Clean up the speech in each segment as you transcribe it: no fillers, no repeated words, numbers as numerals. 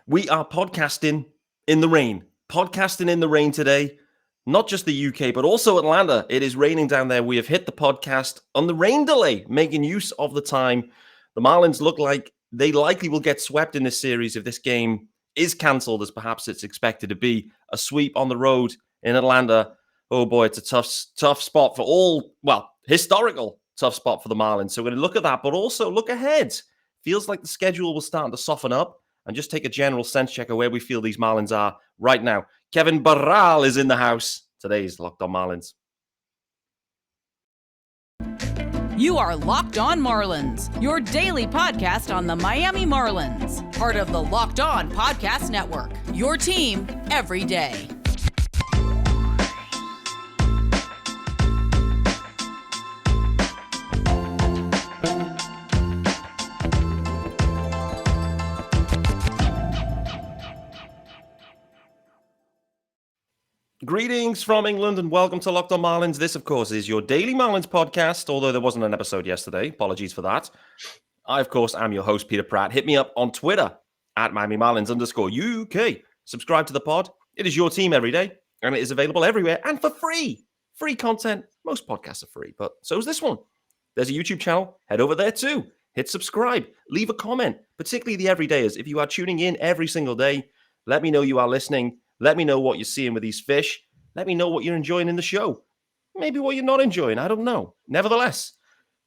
We are podcasting in the rain. Podcasting in the rain today. Not just the UK, but also Atlanta. It is raining down there. We have hit the podcast on the rain delay, making use of the time. The Marlins look like they likely will get swept in this series if this game is cancelled, as perhaps it's expected to be. A sweep on the road in Atlanta. Oh boy, it's a tough spot for all, historical tough spot for the Marlins. So we're going to look at that, but also look ahead. Feels like the schedule was starting to soften up, and just take a general sense check of where we feel these Marlins are right now. Kevin Barral is in the house. Today's Locked On Marlins. You are Locked On Marlins, your daily podcast on the Miami Marlins. Part of the Locked On Podcast Network, your team every day. Greetings from England and welcome to Locked On Marlins. This, of course, is your daily Marlins podcast, although there wasn't an episode yesterday. Apologies for that. I, of course, am your host, Peter Pratt. Hit me up on Twitter at @MiamiMarlins_UK. Subscribe to the pod. It is your team every day, and it is available everywhere and for free. Free content. Most podcasts are free, but so is this one. There's a YouTube channel. Head over there too. Hit subscribe. Leave a comment, particularly the everydayers. If you are tuning in every single day, let me know you are listening. Let me know what you're seeing with these fish. Let me know what you're enjoying in the show. Maybe what you're not enjoying. I don't know. Nevertheless,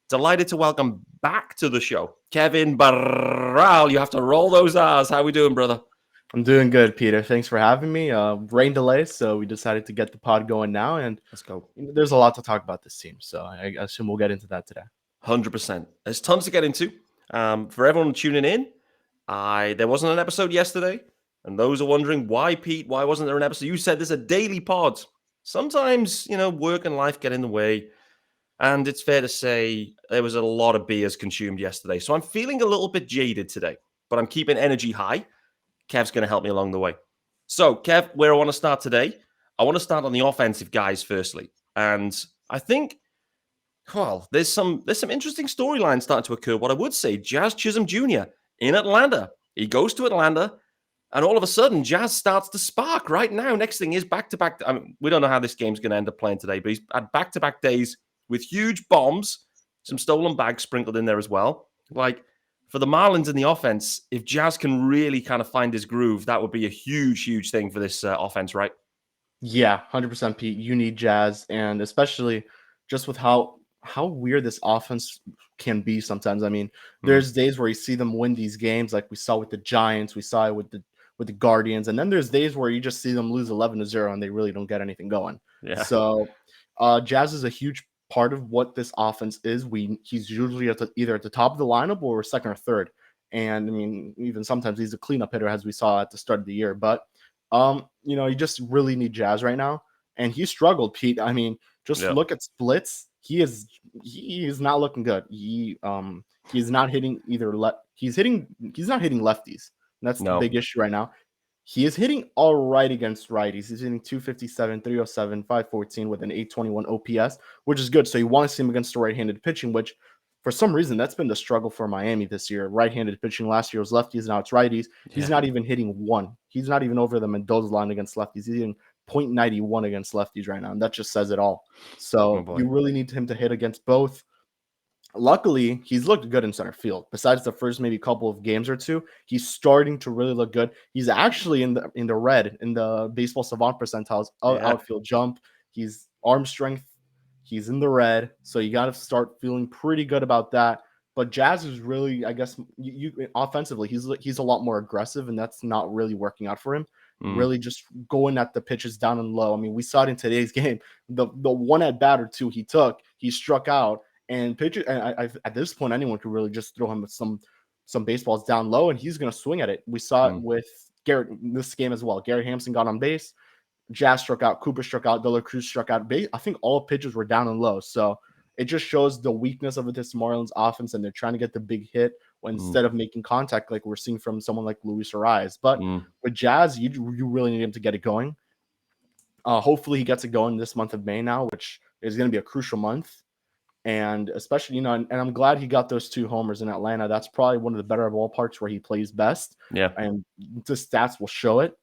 delighted to welcome back to the show, Kevin Barral. You have to roll those R's. How we doing, brother? I'm doing good, Peter. Thanks for having me. Rain delay, so we decided to get the pod going now, and let's go. There's a lot to talk about this team, so I assume we'll get into that today. 100%. There's tons to get into. For everyone tuning in, there wasn't an episode yesterday. And those are wondering, why, Pete? Why wasn't there an episode? You said there's a daily pod. Sometimes, work and life get in the way. And it's fair to say there was a lot of beers consumed yesterday. So I'm feeling a little bit jaded today, but I'm keeping energy high. Kev's going to help me along the way. So, Kev, where I want to start today, I want to start on the offensive guys firstly. And I think, there's some interesting storylines starting to occur. What I would say, Jazz Chisholm Jr. in Atlanta. He goes to Atlanta. And all of a sudden, Jazz starts to spark right now. Next thing is back-to-back. We don't know how this game's going to end up playing today, but he's had back-to-back days with huge bombs, some stolen bags sprinkled in there as well. Like, for the Marlins in the offense, if Jazz can really kind of find his groove, that would be a huge, huge thing for this offense, right? Yeah, 100%, Pete. You need Jazz, and especially just with how weird this offense can be sometimes. I mean, there's days where you see them win these games, like we saw with the Giants, we saw it with the Guardians, and then there's days where you just see them lose 11-0 and they really don't get anything going. Yeah. So Jazz is a huge part of what this offense is. He's usually either at the top of the lineup or second or third. And I mean, even sometimes he's a cleanup hitter, as we saw at the start of the year. But you just really need Jazz right now. And he struggled, Pete. I mean, look at splits. He is not looking good. He's not hitting he's not hitting lefties. That's the big issue right now. He is hitting all right against righties. He's hitting 257, 307, 514 with an 821 OPS, which is good. So you want to see him against the right-handed pitching, which for some reason that's been the struggle for Miami this year. Right-handed pitching last year was lefties, now it's righties. He's not even hitting one. He's not even over the Mendoza line against lefties. He's hitting .91 against lefties right now, and that just says it all. So you really need him to hit against both. Luckily, he's looked good in center field. Besides the first maybe couple of games or two, he's starting to really look good. He's actually in the red in the baseball savant percentiles of outfield jump. He's arm strength. He's in the red, so you got to start feeling pretty good about that. But Jazz is really, I guess, you offensively, he's a lot more aggressive, and that's not really working out for him. Really just going at the pitches down and low. I mean, we saw it in today's game. The one at bat or two he struck out. And pitcher, at this point, anyone could really just throw him some baseballs down low, and he's going to swing at it. We saw it with Garrett in this game as well. Garrett Hampson got on base, Jazz struck out, Cooper struck out, De La Cruz struck out. I think all pitches were down and low. So it just shows the weakness of this Marlins offense, and they're trying to get the big hit instead of making contact like we're seeing from someone like Luis Ariz. But with Jazz, you really need him to get it going. Hopefully he gets it going this month of May now, which is going to be a crucial month. And especially, and I'm glad he got those 2 homers in Atlanta. That's probably one of the better ballparks where he plays best. Yeah. And the stats will show it.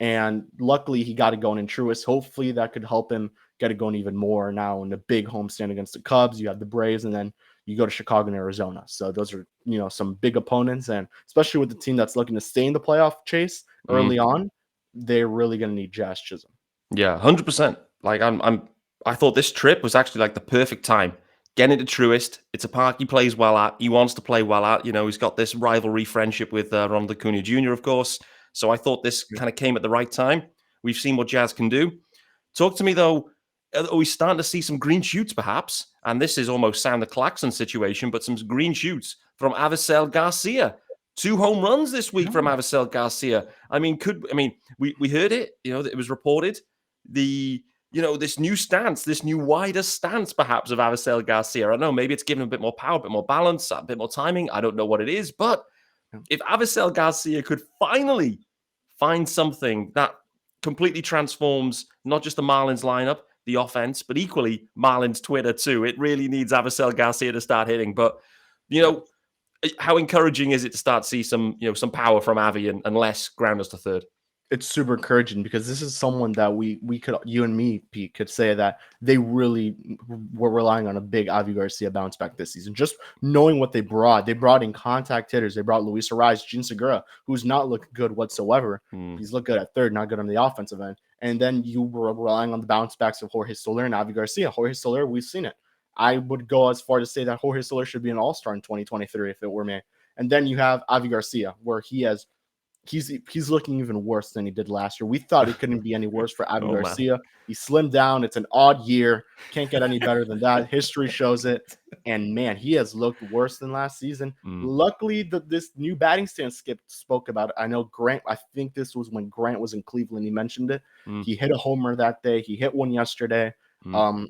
And luckily, he got it going in Truist. Hopefully, that could help him get it going even more now in the big homestand against the Cubs. You have the Braves, and then you go to Chicago and Arizona. So those are, some big opponents. And especially with the team that's looking to stay in the playoff chase early on, they're really going to need Jazz Chisholm. Yeah, 100%. Like I thought this trip was actually like the perfect time. Get into Truist. It's a park he plays well at. He wants to play well at. He's got this rivalry friendship with Ronald Acuna Jr., of course. So I thought this kind of came at the right time. We've seen what Jazz can do. Talk to me, though. Are we starting to see some green shoots, perhaps? And this is almost Sam the Claxon situation, but some green shoots from Avisel Garcia. 2 home runs this week from Avisel Garcia. We heard it. It was reported. This new stance, this new wider stance, perhaps, of Avisel Garcia. I don't know. Maybe it's giving him a bit more power, a bit more balance, a bit more timing. I don't know what it is. But if Avisel Garcia could finally find something that completely transforms not just the Marlins lineup, the offense, but equally Marlins Twitter too. It really needs Avisel Garcia to start hitting. But, how encouraging is it to start to see some power from Avi and less grounders to third? It's super encouraging because this is someone that we could, you and me, Pete, could say that they really were relying on a big Avi Garcia bounce back this season. Just knowing what they brought in contact hitters. They brought Luis Arraez, Gene Segura, who's not looked good whatsoever. He's looked good at third, not good on the offensive end. And then you were relying on the bounce backs of Jorge Soler and Avi Garcia. Jorge Soler, we've seen it. I would go as far to say that Jorge Soler should be an all-star in 2023 if it were me. And then you have Avi Garcia, where he's looking even worse than he did last year. We thought it couldn't be any worse for Avi Garcia. Man. He slimmed down. It's an odd year. Can't get any better than that. History shows it. And, man, he has looked worse than last season. Luckily, this new batting stance Skip spoke about it. I know Grant, I think this was when Grant was in Cleveland. He mentioned it. He hit a homer that day. He hit one yesterday.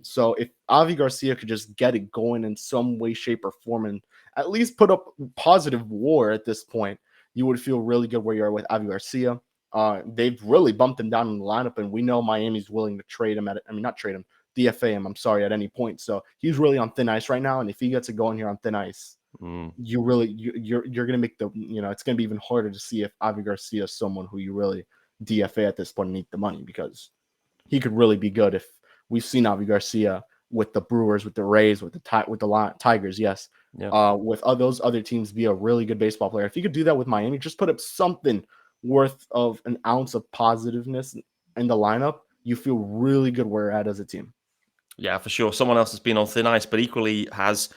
So if Avi Garcia could just get it going in some way, shape, or form and at least put up positive WAR at this point, you would feel really good where you are with Avi Garcia. They've really bumped him down in the lineup, and we know Miami's willing to trade him DFA him, at any point. So he's really on thin ice right now, and if he gets it going here on thin ice, you're going to make it's going to be even harder to see if Avi Garcia is someone who you really DFA at this point and eat the money, because he could really be good. If we've seen Avi Garcia with the Brewers, with the Rays, with the Tigers, yes. Yeah. With those other teams, be a really good baseball player. If you could do that with Miami, just put up something worth of an ounce of positiveness in the lineup, you feel really good where you're at as a team. Yeah, for sure. Someone else has been on thin ice, but equally has,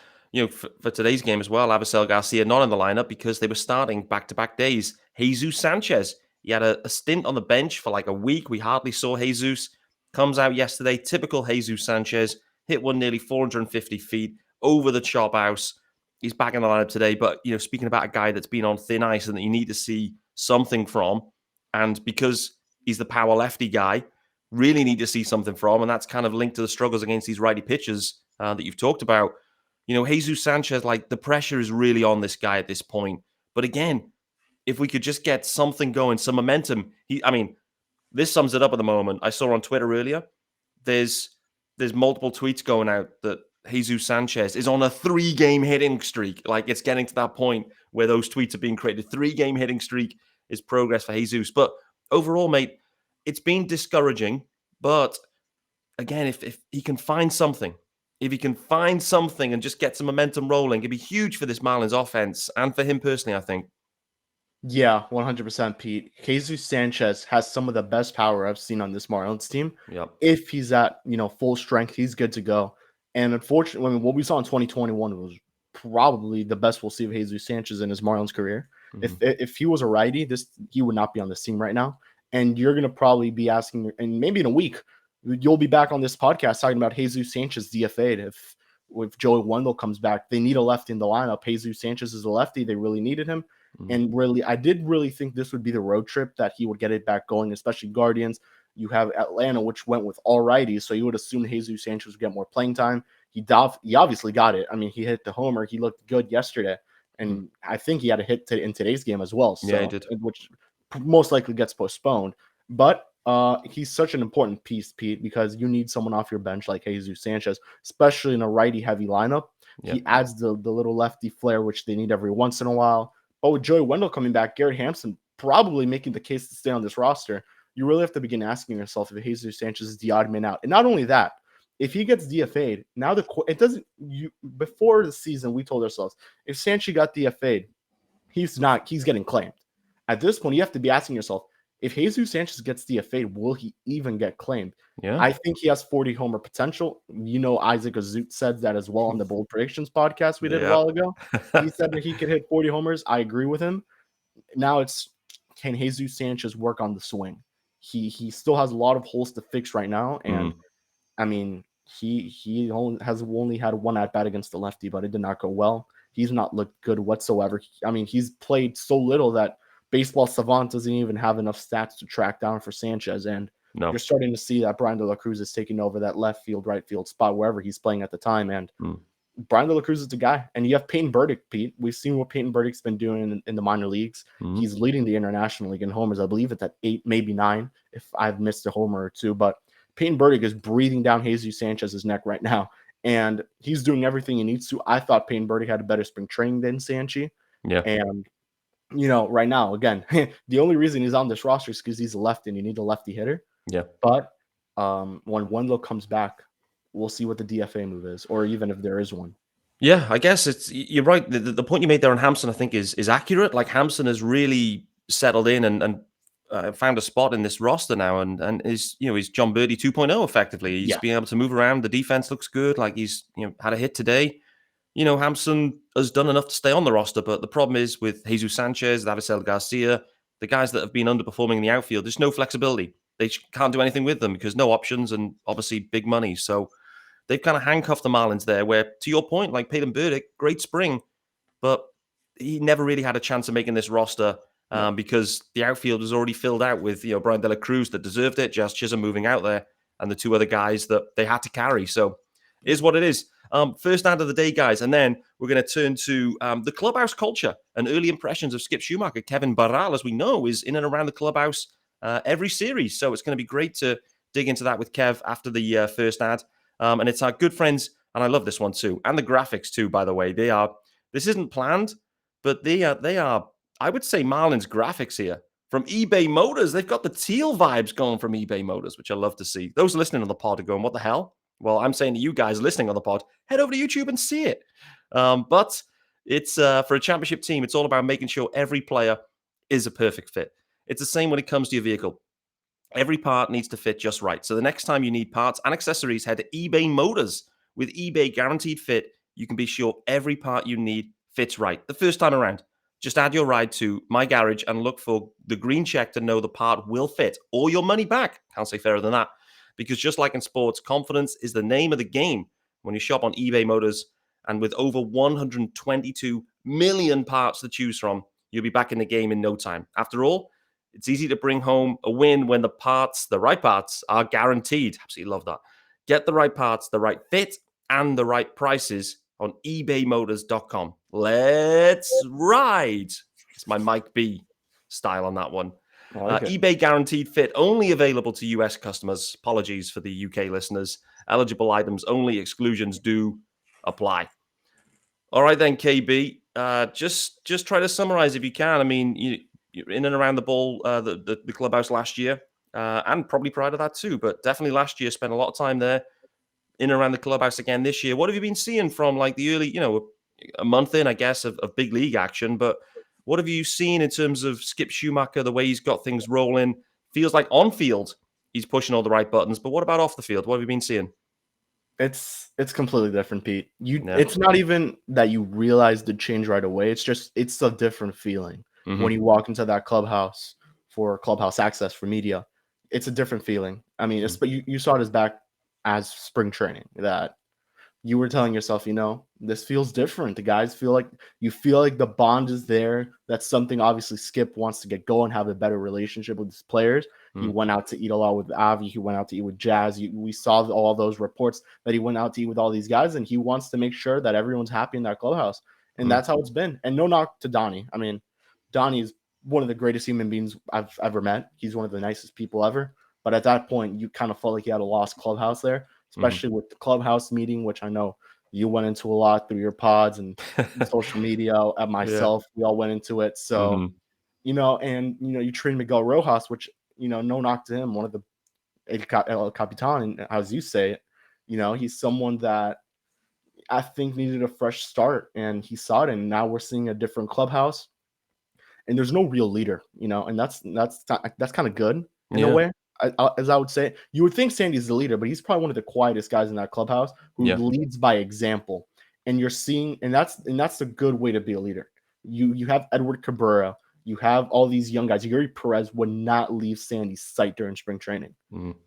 for today's game as well, Avisel Garcia not in the lineup because they were starting back-to-back days. Jesus Sanchez, he had a stint on the bench for like a week. We hardly saw Jesus. Comes out yesterday, typical Jesus Sanchez, hit one nearly 450 feet over the chop house. He's back in the lineup today, but speaking about a guy that's been on thin ice and that you need to see something from, and because he's the power lefty guy, really need to see something from, and that's kind of linked to the struggles against these righty pitchers that you've talked about. Jesus Sanchez, like the pressure is really on this guy at this point. But again, if we could just get something going, some momentum, this sums it up at the moment. I saw on Twitter earlier, there's multiple tweets going out that Jesus Sanchez is on a 3-game hitting streak. Like, it's getting to that point where those tweets are being created. 3-game hitting streak is progress for Jesus. But overall, mate, it's been discouraging. But again, if he can find something, and just get some momentum rolling, it'd be huge for this Marlins offense and for him personally, I think. Yeah, 100%, Pete. Jesus Sanchez has some of the best power I've seen on this Marlins team. Yep. If he's at, full strength, he's good to go. And unfortunately, what we saw in 2021 was probably the best we'll see of Jesus Sanchez in his Marlins career. Mm-hmm. If he was a righty, he would not be on this team right now. And you're going to probably be asking, and maybe in a week, you'll be back on this podcast talking about Jesus Sanchez DFA'd. If Joey Wendell comes back, they need a lefty in the lineup. Jesus Sanchez is a lefty. They really needed him. Mm-hmm. And really, I did really think this would be the road trip that he would get it back going, especially Guardians. You have Atlanta, which went with all righties, so you would assume Jesus Sanchez would get more playing time. He obviously got it. He hit the homer. He looked good yesterday, and I think he had a hit in today's game as well. So, yeah, he did. Which most likely gets postponed. But He's such an important piece, Pete, because you need someone off your bench like Jesus Sanchez, especially in a righty-heavy lineup. Yep. He adds the little lefty flair, which they need every once in a while. But with Joey Wendell coming back, Garrett Hampson probably making the case to stay on this roster, you really have to begin asking yourself if Jesus Sanchez is the odd man out. And not only that, if he gets DFA'd, now before the season, we told ourselves, if Sanchez got DFA'd, he's getting claimed. At this point, you have to be asking yourself, if Jesus Sanchez gets DFA'd, will he even get claimed? Yeah. I think he has 40 homer potential. Isaac Azut said that as well on the Bold Predictions podcast we did a while ago. He said that he could hit 40 homers. I agree with him. Now can Jesus Sanchez work on the swing? He still has a lot of holes to fix right now. And I mean, he only had one at-bat against the lefty, but it did not go well. He's not looked good whatsoever. He's played so little that Baseball Savant doesn't even have enough stats to track down for Sanchez. And you're starting to see that Brian De La Cruz is taking over that left field, right field spot, wherever he's playing at the time. And Brian De La Cruz is the guy. And you have Peyton Burdick, Pete. We've seen what Peyton Burdick's been doing in the minor leagues. He's leading the International League in homers. I believe it's at 8, maybe 9, if I've missed a homer or two. But Peyton Burdick is breathing down Jesus Sanchez's neck right now. And he's doing everything he needs to. I thought Peyton Burdick had a better spring training than Sanchez. Yeah. And right now, again, the only reason he's on this roster is because he's a lefty and you need a lefty hitter. Yeah. But when Wendell comes back, we'll see what the DFA move is, or even if there is one. Yeah, I guess you're right. The point you made there on Hampson, I think, is accurate. Like Hampson has really settled in and found a spot in this roster now, and is he's John Birdie 2.0 effectively. He's being able to move around. The defense looks good. Like he's had a hit today. Hampson has done enough to stay on the roster, but the problem is with Jesus Sanchez, Avi Garcia, the guys that have been underperforming in the outfield, there's no flexibility. They can't do anything with them because no options and obviously big money. So they've kind of handcuffed the Marlins there, where, to your point, like Peyton Burdick, great spring, but he never really had a chance of making this roster because the outfield was already filled out with Brian De La Cruz that deserved it, Jazz Chisholm moving out there, and the two other guys that they had to carry. So it is what it is. First ad of the day, guys, and then we're going to turn to the clubhouse culture and early impressions of Skip Schumacher. Kevin Barral, as we know, is in and around the clubhouse every series, so it's going to be great to dig into that with Kev after the first ad. And it's our good friends, and I love this one too, and the graphics too, by the way. This isn't planned, but they are, I would say, Marlins graphics here from eBay Motors. They've got the teal vibes going from eBay Motors, which I love to see. Those listening on the pod are going, what the hell? Well, I'm saying to you guys listening on the pod, head over to YouTube and see it. But it's for a championship team, it's all about making sure every player is a perfect fit. It's the same when it comes to your vehicle. Every part needs to fit just right. So the next time you need parts and accessories, head to eBay Motors. With eBay Guaranteed Fit, you can be sure every part you need fits right the first time around. Just add your ride to My Garage and look for the green check to know the part will fit or your money back. Can't say fairer than that. Because just like in sports, confidence is the name of the game when you shop on eBay Motors. And with over 122 million parts to choose from, you'll be back in the game in no time. After all, it's easy to bring home a win when the right parts, are guaranteed. Absolutely love that. Get the right parts, the right fit, and the right prices on ebaymotors.com. Let's ride. It's my Mike B style on that one. eBay Guaranteed Fit, only available to US customers. Apologies for the UK listeners. Eligible items only. Exclusions do apply. All right then, KB. Just try to summarize if you can. I mean, you're in and around the ball, the clubhouse last year, and probably prior to that too. But definitely last year, spent a lot of time there, in and around the clubhouse again this year. What have you been seeing from like the early, a month in, I guess, of big league action? But what have you seen in terms of Skip Schumacher, the way he's got things rolling? Feels like on field, he's pushing all the right buttons. But what about off the field? What have you been seeing? It's completely different, Pete. It's not even that you realize the change right away. It's a different feeling when you walk into that clubhouse for clubhouse access for media. It's a different feeling. I mean, you saw it as spring training, that you were telling yourself, this feels different. The guys feel like the bond is there. That's something obviously Skip wants to get going, have a better relationship with his players. He went out to eat a lot with Avi. He went out to eat with Jazz. We saw all those reports that he went out to eat with all these guys, and he wants to make sure that everyone's happy in that clubhouse. And that's how it's been. And no knock to Donnie. I mean, Donnie is one of the greatest human beings I've ever met. He's one of the nicest people ever. But at that point, you kind of felt like you had a lost clubhouse there, especially with the clubhouse meeting, which I know you went into a lot through your pods and social media. At myself, we all went into it. So, and you trained Miguel Rojas, which, no knock to him, one of the El Capitan, as you say it, he's someone that I think needed a fresh start, and he saw it, and now we're seeing a different clubhouse, and there's no real leader, and that's kind of good in a way. As I would say, you would think Sandy's the leader, but he's probably one of the quietest guys in that clubhouse who leads by example. And you're seeing, and that's a good way to be a leader. You have Edward Cabrera, you have all these young guys. Yuri Perez would not leave Sandy's sight during spring training.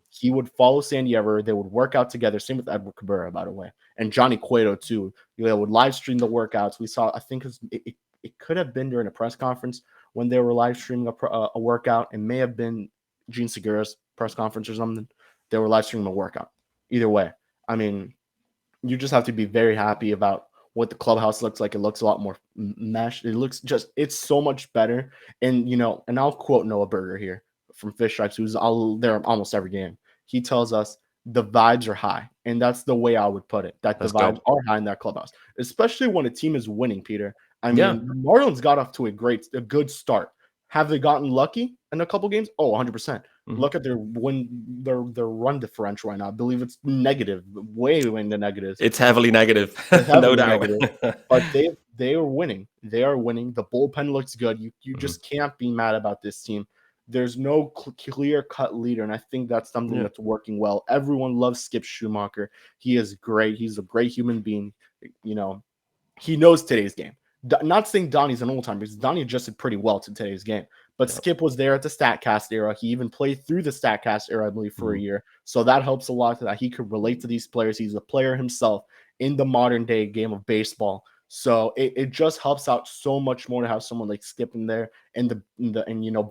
He would follow Sandy everywhere. They would work out together. Same with Edward Cabrera, by the way, and Johnny Cueto too. They would live stream the workouts. We saw, I think it could have been during a press conference when they were live streaming a workout. It may have been Gene Segura's press conference or something. They were live streaming a workout. Either way, I mean, you just have to be very happy about what the clubhouse looks like. It looks a lot more meshed. It's so much better. And, and I'll quote Noah Berger here from Fish Stripes, who's there almost every game. He tells us the vibes are high. And that's the way I would put it, that the vibes are high in that clubhouse, especially when a team is winning, Peter. I mean, the Marlins got off to a good start. Have they gotten lucky in a couple games? Oh, 100%. Look at their run differential right now. I believe it's negative, way in the negatives. It's heavily negative, no doubt. Negative. But they are winning. They are winning. The bullpen looks good. You just can't be mad about this team. There's no clear-cut leader, and I think that's something that's working well. Everyone loves Skip Schumacher. He is great. He's a great human being. He knows today's game. Not saying Donnie's an old-timer, because Donnie adjusted pretty well to today's game. But Skip was there at the StatCast era. He even played through the StatCast era, I believe, for a year. So that helps a lot, that he could relate to these players. He's a player himself in the modern-day game of baseball. So it just helps out so much more to have someone like Skip in there. And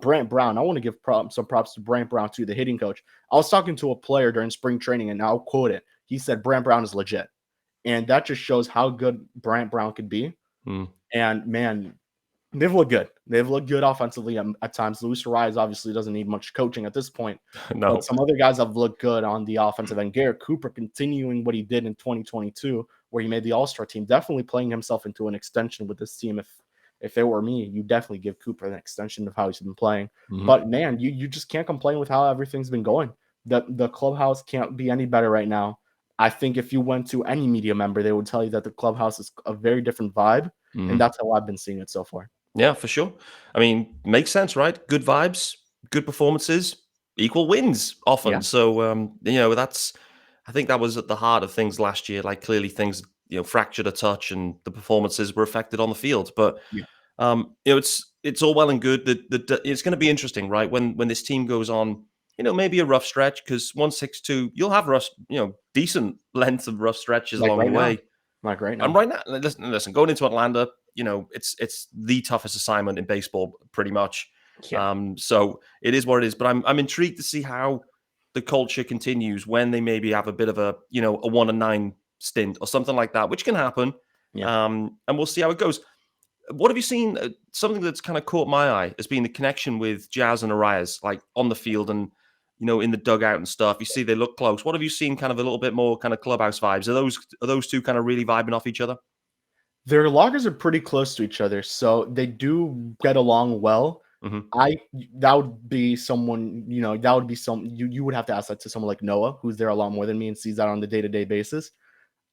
Brant Brown. I want to give some props to Brant Brown too, the hitting coach. I was talking to a player during spring training, and I'll quote it. He said Brant Brown is legit, and that just shows how good Brant Brown could be. And man, they've looked good. They've looked good offensively at times. Luis Ariz obviously doesn't need much coaching at this point. No. But some other guys have looked good on the offensive end. Garrett Cooper continuing what he did in 2022, where he made the All-Star team, definitely playing himself into an extension with this team. If it were me, you definitely give Cooper an extension of how he's been playing. But man, you just can't complain with how everything's been going. The clubhouse can't be any better right now. I think if you went to any media member, they would tell you that the clubhouse is a very different vibe. And that's how I've been seeing it so far. Yeah, for sure. I mean, makes sense, right? Good vibes, good performances, equal wins often. Yeah. So, I think that was at the heart of things last year. Like clearly things, fractured a touch and the performances were affected on the field. But, it's all well and good. That it's going to be interesting, right? When this team goes on, maybe a rough stretch, because 162, you'll have decent length of rough stretches along the way. Like right now. And right now, listen, going into Atlanta, it's the toughest assignment in baseball, pretty much. Yeah. So it is what it is. But I'm intrigued to see how the culture continues when they maybe have a bit of a 1-9 stint or something like that, which can happen. Yeah. And we'll see how it goes. What have you seen? Something that's kind of caught my eye has been the connection with Jazz and Arias, like on the field and in the dugout and stuff. You see they look close. What have you seen kind of a little bit more kind of clubhouse vibes? Are those two kind of really vibing off each other? Their loggers are pretty close to each other, so they do get along well. That would be someone, you would have to ask that to someone like Noah, who's there a lot more than me and sees that on the day-to-day basis.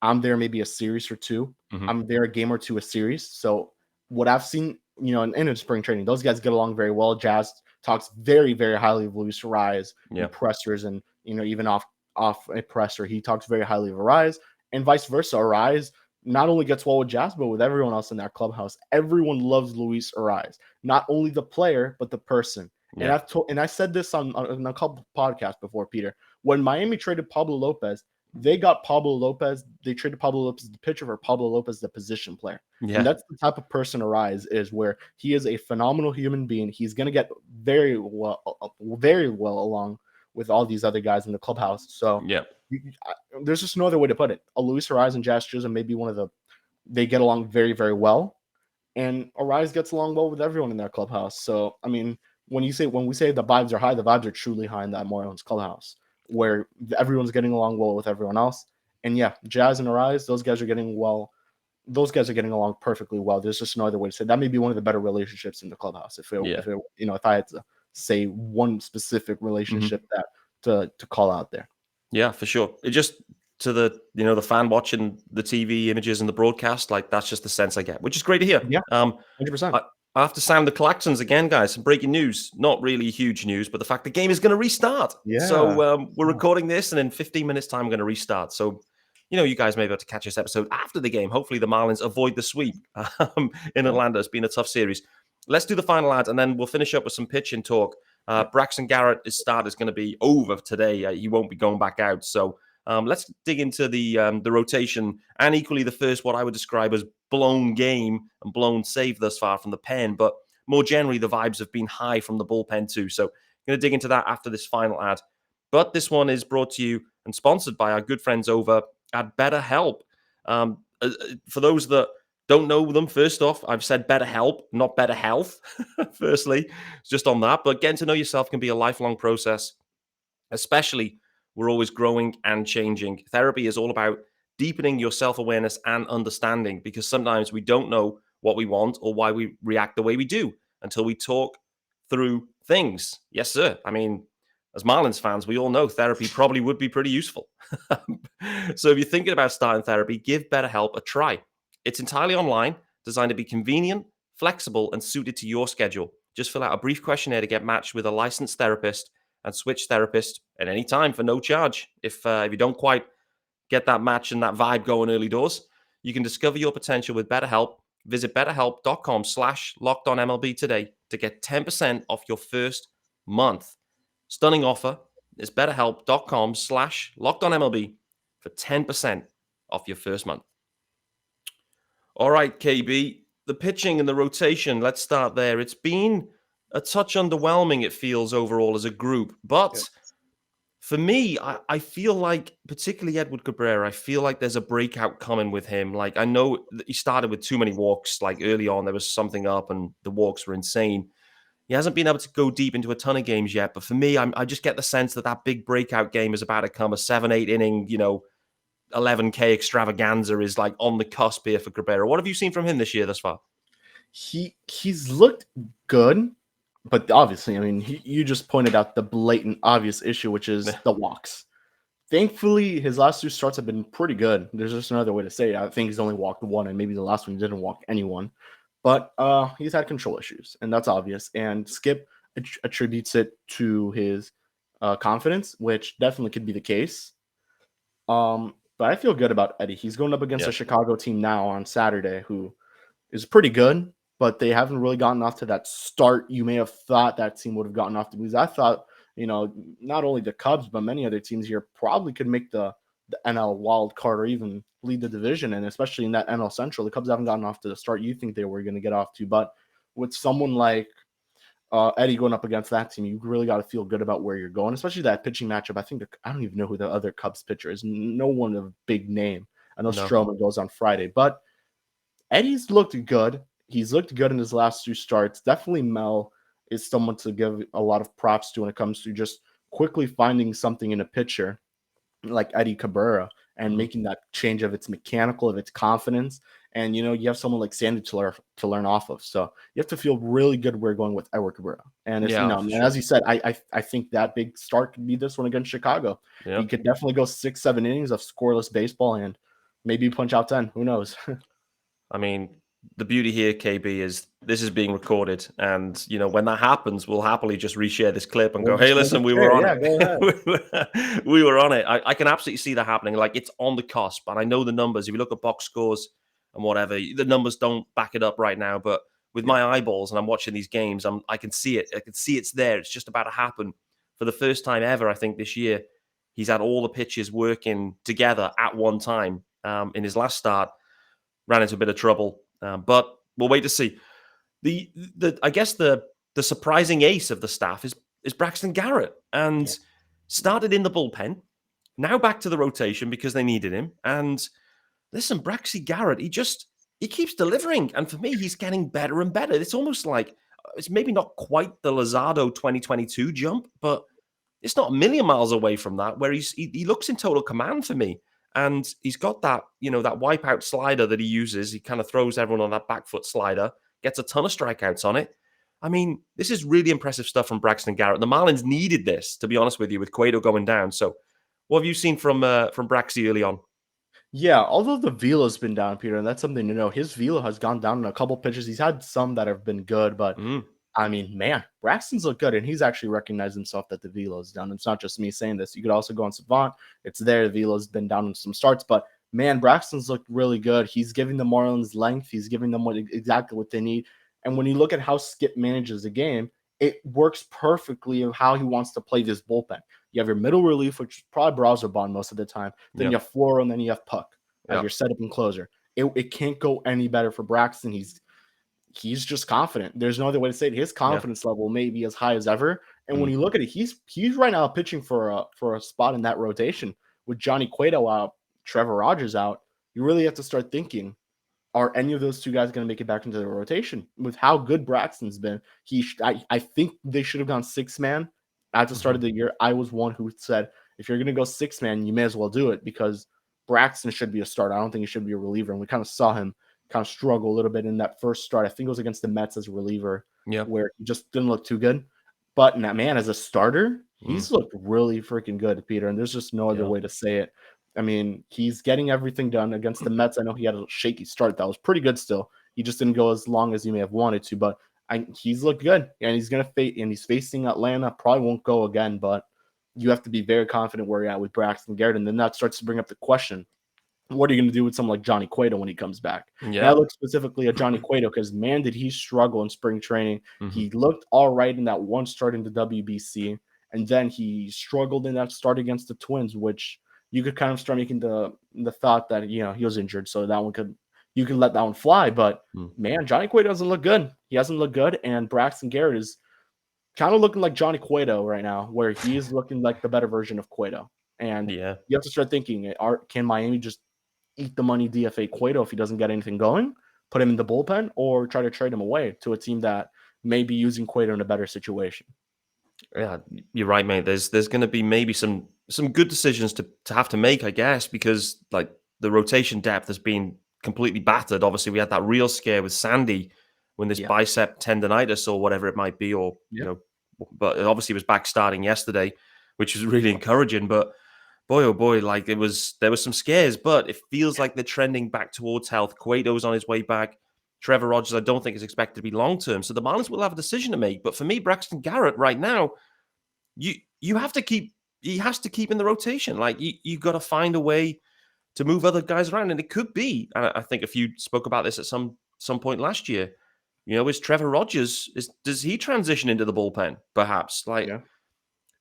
I'm there maybe a series or two. I'm there a game or two a series. So what I've seen, in spring training, those guys get along very well. Jazz talks very, very highly of Luis Ariz in pressers, and even off a presser, he talks very highly of Ariz, and vice versa. Ariz not only gets well with Jazz, but with everyone else in that clubhouse. Everyone loves Luis Ariz, not only the player but the person. Yeah. And I said this on a couple podcasts before, Peter. When Miami traded Pablo Lopez, they got Pablo Lopez. They traded Pablo Lopez the pitcher for Pablo Lopez the position player. Yeah. And that's the type of person Ariz is, where he is a phenomenal human being. He's going to get very well along with all these other guys in the clubhouse. So there's just no other way to put it. Luis Ariz and Jazz Chisholm may be they get along very, very well. And Ariz gets along well with everyone in that clubhouse. So, I mean, when we say the vibes are high, the vibes are truly high in that Marlins clubhouse, where everyone's getting along well with everyone else. And yeah, Jazz and Arise, those guys are getting along perfectly well. There's just no other way to say it. That may be one of the better relationships in the clubhouse. If I had to say one specific relationship that to call out there. Yeah, for sure. It just to the the fan watching the TV images and the broadcast, like that's just the sense I get, which is great to hear. Yeah, 100%. I have to sound the klaxons again, guys. Some breaking news. Not really huge news, but the fact the game is going to restart. Yeah. So we're recording this, and in 15 minutes' time, we're going to restart. So, you guys may be able to catch this episode after the game. Hopefully, the Marlins avoid the sweep in Atlanta. It's been a tough series. Let's do the final ad, and then we'll finish up with some pitching talk. Braxton Garrett, his start is going to be over today. He won't be going back out. So let's dig into the rotation and equally the first, what I would describe as blown game and blown save thus far from the pen. But more generally, the vibes have been high from the bullpen too. So I'm going to dig into that after this final ad. But this one is brought to you and sponsored by our good friends over at BetterHelp. For those that don't know them, first off, I've said BetterHelp, not Better Health. Firstly, just on that. But getting to know yourself can be a lifelong process, especially we're always growing and changing. Therapy is all about deepening your self-awareness and understanding, because sometimes we don't know what we want or why we react the way we do until we talk through things. Yes, sir. I mean, as Marlins fans, we all know therapy probably would be pretty useful. So if you're thinking about starting therapy, give BetterHelp a try. It's entirely online, designed to be convenient, flexible, and suited to your schedule. Just fill out a brief questionnaire to get matched with a licensed therapist and switch therapist at any time for no charge. If you don't quite get that match and that vibe going early doors, you can discover your potential with BetterHelp. Visit betterhelp.com/lockedonmlb today to get 10% off your first month. Stunning offer is betterhelp.com/lockedonmlb for 10% off your first month. All right, KB, the pitching and the rotation, let's start there. It's been a touch underwhelming, it feels, overall as a group. But for me, I feel like, particularly Edward Cabrera, I feel like there's a breakout coming with him. Like, I know that he started with too many walks. Like, early on, there was something up and the walks were insane. He hasn't been able to go deep into a ton of games yet. But for me, I just get the sense that big breakout game is about to come. A 7-8 inning, 11K extravaganza is like on the cusp here for Cabrera. What have you seen from him this year thus far? He's looked good, but obviously, I mean, you just pointed out the blatant, obvious issue, which is the walks. Thankfully, his last two starts have been pretty good. There's just another way to say it. I think he's only walked one, and maybe the last one he didn't walk anyone. But he's had control issues, and that's obvious. And Skip attributes it to his confidence, which definitely could be the case. But I feel good about Eddie. He's going up against a Chicago team now on Saturday who is pretty good, but they haven't really gotten off to that start you may have thought that team would have gotten off to. Because I thought, not only the Cubs, but many other teams here probably could make the NL wild card or even lead the division. And especially in that NL Central, the Cubs haven't gotten off to the start you think they were going to get off to. But with someone like Eddie going up against that team, you really got to feel good about where you're going, especially that pitching matchup. I don't even know who the other Cubs pitcher is. No one of big name. I know Stroman goes on Friday, but Eddie's looked good. He's looked good in his last two starts. Definitely Mel is someone to give a lot of props to when it comes to just quickly finding something in a pitcher like Eddie Cabrera and making that change of its mechanical, of its confidence. And, you have someone like Sandy to learn off of. So you have to feel really good where you're going with Edward Cabrera. And, and as you said, I think that big start could be this one against Chicago. He could definitely go 6-7 innings of scoreless baseball and maybe punch out 10. Who knows? I mean, the beauty here, KB, is this is being recorded. And, when that happens, we'll happily just reshare this clip and go, hey, listen, we were on it. Go ahead. We were on it. I can absolutely see that happening. Like, it's on the cusp. And I know the numbers. If you look at box scores and whatever, the numbers don't back it up right now. But with my eyeballs and I'm watching these games, I can see it. I can see it's there. It's just about to happen. For the first time ever, I think, this year, he's had all the pitches working together at one time. In his last start, ran into a bit of trouble. But we'll wait to see. I guess the surprising ace of the staff is Braxton Garrett, and started in the bullpen. Now back to the rotation because they needed him. And listen, Braxy Garrett, he keeps delivering, and for me, he's getting better and better. It's almost like it's maybe not quite the Luzardo 2022 jump, but it's not a million miles away from that, where he looks in total command for me. And he's got that, that wipeout slider that he uses. He kind of throws everyone on that back foot slider, gets a ton of strikeouts on it. I mean, this is really impressive stuff from Braxton Garrett. The Marlins needed this, to be honest with you, with Cueto going down. So what have you seen from Braxy early on? Yeah, although the velo's been down, Peter, and that's something to know. His velo has gone down in a couple pitches. He's had some that have been good, but I mean, man, Braxton's look good, and he's actually recognized himself that the velo is down. It's not just me saying this. You could also go on Savant. It's there. The velo's been down in some starts, but man, Braxton's looked really good. He's giving the Marlins length. He's giving them exactly what they need. And when you look at how Skip manages the game, it works perfectly of how he wants to play this bullpen. You have your middle relief, which is probably Brazelbaum most of the time. Then you have Floro, and then you have Puck as your setup and closer. It can't go any better for Braxton. He's just confident. There's no other way to say it. His confidence level may be as high as ever. And when you look at it, he's right now pitching for a spot in that rotation with Johnny Cueto out, Trevor Rogers out. You really have to start thinking, are any of those two guys going to make it back into the rotation? With how good Braxton's been, I think they should have gone 6-man at the start of the year. I was one who said, if you're going to go 6-man, you may as well do it, because Braxton should be a starter. I don't think he should be a reliever. And we kind of saw him kind of struggle a little bit in that first start. I think it was against the Mets as a reliever, where he just didn't look too good. But man, as a starter, he's looked really freaking good, Peter. And there's just no other way to say it. I mean, he's getting everything done against the Mets. I know he had a shaky start. That was pretty good still. He just didn't go as long as he may have wanted to, but he's looked good. And he's going to face, and he's facing Atlanta. Probably won't go again, but you have to be very confident where you're at with Braxton Garrett. And then that starts to bring up the question, what are you going to do with someone like Johnny Cueto when he comes back? And I look specifically at Johnny Cueto because, man, did he struggle in spring training. He looked all right in that one start in the WBC, and then he struggled in that start against the Twins, which you could kind of start making the thought that, he was injured, so that one you could let that one fly. But, man, Johnny Cueto doesn't look good. He hasn't looked good, and Braxton Garrett is kind of looking like Johnny Cueto right now, where he's looking like the better version of Cueto. And you have to start thinking, can Miami just eat the money DFA Cueto if he doesn't get anything going, put him in the bullpen, or try to trade him away to a team that may be using Cueto in a better situation? Yeah, you're right, mate. There's going to be maybe some good decisions to have to make, I guess, because like the rotation depth has been completely battered. Obviously, we had that real scare with Sandy when this bicep tendonitis or whatever it might be, or but obviously he was back starting yesterday, which was really encouraging. But boy, oh boy, like there was some scares, but it feels like they're trending back towards health. Cueto's on his way back. Trevor Rogers, I don't think is expected to be long-term. So the Marlins will have a decision to make. But for me, Braxton Garrett right now, you have to keep, he has to keep in the rotation. Like you got to find a way to move other guys around. And it could be, and I think if you spoke about this at some point last year, is Trevor Rogers, does he transition into the bullpen? Perhaps.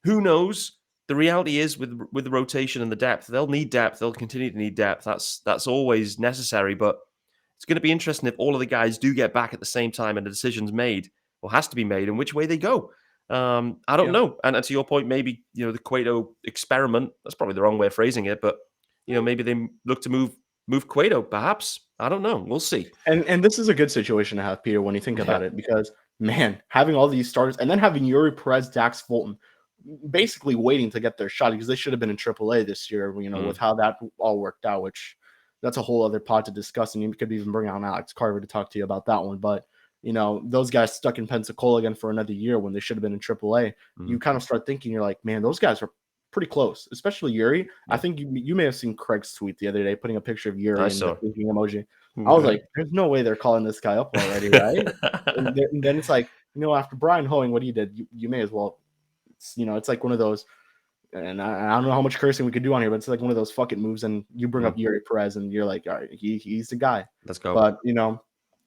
Who knows? The reality is with the rotation and the depth, they'll need depth. They'll continue to need depth. That's always necessary. But it's going to be interesting if all of the guys do get back at the same time and the decision's made or has to be made and which way they go. I don't know. And to your point, maybe, the Cueto experiment, that's probably the wrong way of phrasing it, but, maybe they look to move Cueto, perhaps. I don't know. We'll see. And this is a good situation to have, Peter, when you think about it, because, man, having all these starters and then having Yuri Perez, Dax Fulton, basically waiting to get their shot because they should have been in AAA this year, with how that all worked out, which that's a whole other pod to discuss. And you could even bring on Alex Carver to talk to you about that one. But, those guys stuck in Pensacola again for another year when they should have been in AAA. You kind of start thinking, you're like, man, those guys are pretty close, especially Yuri. I think you may have seen Craig's tweet the other day putting a picture of Yuri and the thinking emoji. I was like, there's no way they're calling this guy up already, right? and then it's like, after Brian Hoeing, what he did, you may as well. It's like one of those, and I don't know how much cursing we could do on here, but it's like one of those fucking moves. And you bring up Yuri Perez, and you're like, all right, he's the guy. Let's go. But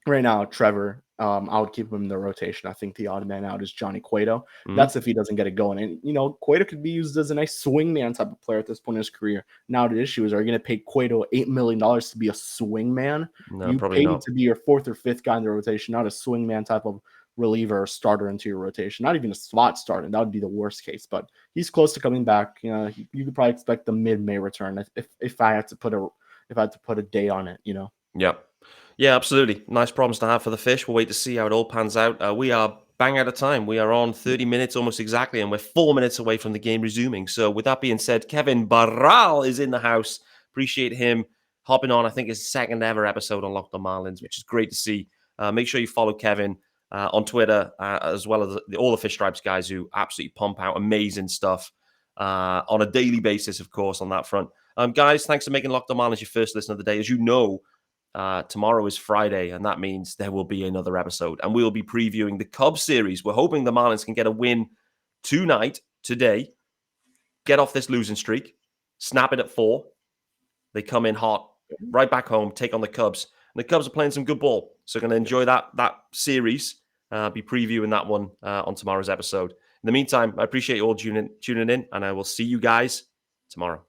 right now, Trevor, I would keep him in the rotation. I think the odd man out is Johnny Cueto. That's if he doesn't get it going. And Cueto could be used as a nice swing man type of player at this point in his career. Now the issue is, are you going to pay Cueto $8 million to be a swing man? No, you probably paid not. him to be your fourth or fifth guy in the rotation, not a swing man type of reliever or starter into your rotation, not even a slot starter. That would be the worst case, but he's close to coming back. You could probably expect the mid-May return if I had to put a day on it, Yeah, absolutely. Nice problems to have for the Fish. We'll wait to see how it all pans out. We are bang out of time. We are on 30 minutes almost exactly, and we're 4 minutes away from the game resuming. So with that being said, Kevin Barral is in the house. Appreciate him hopping on. I think his second ever episode on Locked On Marlins, which is great to see. Make sure you follow Kevin on Twitter, as well as all the Fish Stripes guys who absolutely pump out amazing stuff on a daily basis, of course, on that front. Guys, thanks for making Locked On Marlins your first listen of the day. As you know, tomorrow is Friday, and that means there will be another episode, and we will be previewing the Cubs series. We're hoping the Marlins can get a win today, get off this losing streak, snap it at 4. They come in hot, right back home, take on the Cubs. And the Cubs are playing some good ball, so going to enjoy that series. Be previewing that one on tomorrow's episode. In the meantime, I appreciate you all tuning in, and I will see you guys tomorrow.